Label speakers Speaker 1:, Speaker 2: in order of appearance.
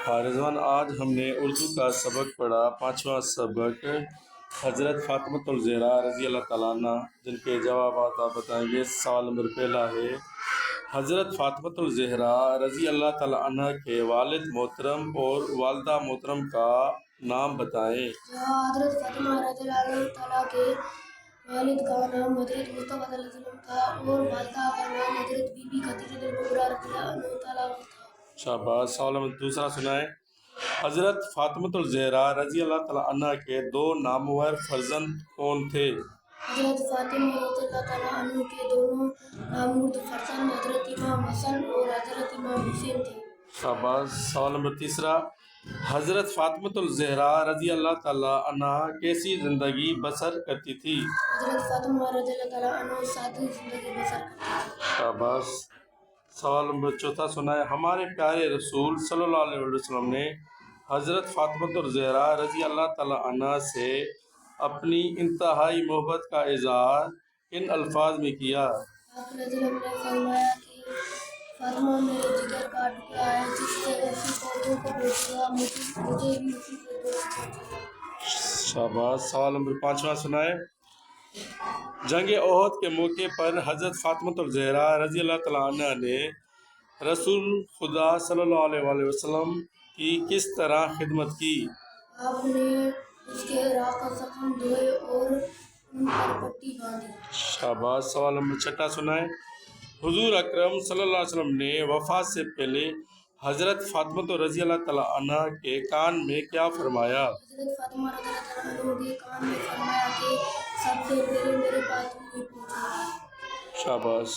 Speaker 1: رضوان، آج ہم نے اردو کا سبق پڑھا، 5واں سبق حضرت فاطمۃ الزہرا رضی اللہ تعالیٰ عنہ، جن کے جوابات آپ بتائیں گے۔ سوال نمبر پہلا ہے، حضرت فاطمۃ الزہرا رضی اللہ تعالیٰ عنہ کے والد محترم اور والدہ محترم کا نام بتائیں۔
Speaker 2: حضرت فاطمہ رضی اللہ تعالیٰ کے والد کا نام حضرت مصطفیٰ صلی اللہ علیہ وسلم تھا اور والدہ کا نام حضرت بی بی خدیجہ الکبریٰ رضی اللہ تعالیٰ عنہ تھا۔
Speaker 1: شاباش۔ سوال نمبر دوسرا سنائیں۔ حضرت فاطمۃ الزہرا رضی اللہ تعالیٰ عنہ کے دو نامور فرزند کون تھے؟
Speaker 2: حضرت فاطمہ رضی اللہ تعالیٰ عنہ کے دونوں نامور فرزند حضرت امام حسن اور حضرت امام حسین تھے۔
Speaker 1: شاباش۔ سوال نمبر تیسرا، حضرت فاطمۃ الزہرا رضی اللہ تعالیٰ عنہ کیسی زندگی بسر کرتی تھی؟
Speaker 2: حضرت فاطمہ رضی اللہ تعالیٰ عنہ سادہ زندگی بسر کرتی تھی۔
Speaker 1: شاباش۔ سوال نمبر چوتھا سنائے۔ ہمارے پیارے رسول صلی اللہ علیہ وسلم نے حضرت فاطمۃ الزہرا رضی اللہ تعالیٰ عنہ سے اپنی انتہائی محبت کا اظہار کن الفاظ میں کیا؟
Speaker 2: آپ رضی اللہ عنہ نے فرمایا کہ فاطمہ میرے جگر کا ٹکڑا ہے، جس سے اسی پودوں کو پہنچا مجھے بھی اسی پودوں کو پہنچا۔
Speaker 1: شاباش۔ سوال نمبر پانچواں سنائے۔ جنگ احد کے موقع پر حضرت فاطمۃ الزہرا رضی اللہ تعالیٰ عنہ نے رسول خدا صلی اللہ علیہ وسلم کی کس طرح خدمت کی؟
Speaker 2: آپ نے اس کے راہ کا زخم دھوئے اور ان پر پٹی باندھی۔
Speaker 1: شاباش۔ سوال نمبر چھٹا سنائے۔ حضور اکرم صلی اللہ علیہ وسلم نے وفات سے پہلے حضرت فاطمہ رضی اللہ تعالیٰ عنہ کے کان میں کیا فرمایا؟
Speaker 2: حضرت فاطمہ رضی اللہ تعالیٰ عنہ کے کان میں فرمایا کہ سب سے پہلے میرے پاس تم ہی پہنچو۔
Speaker 1: شاباش۔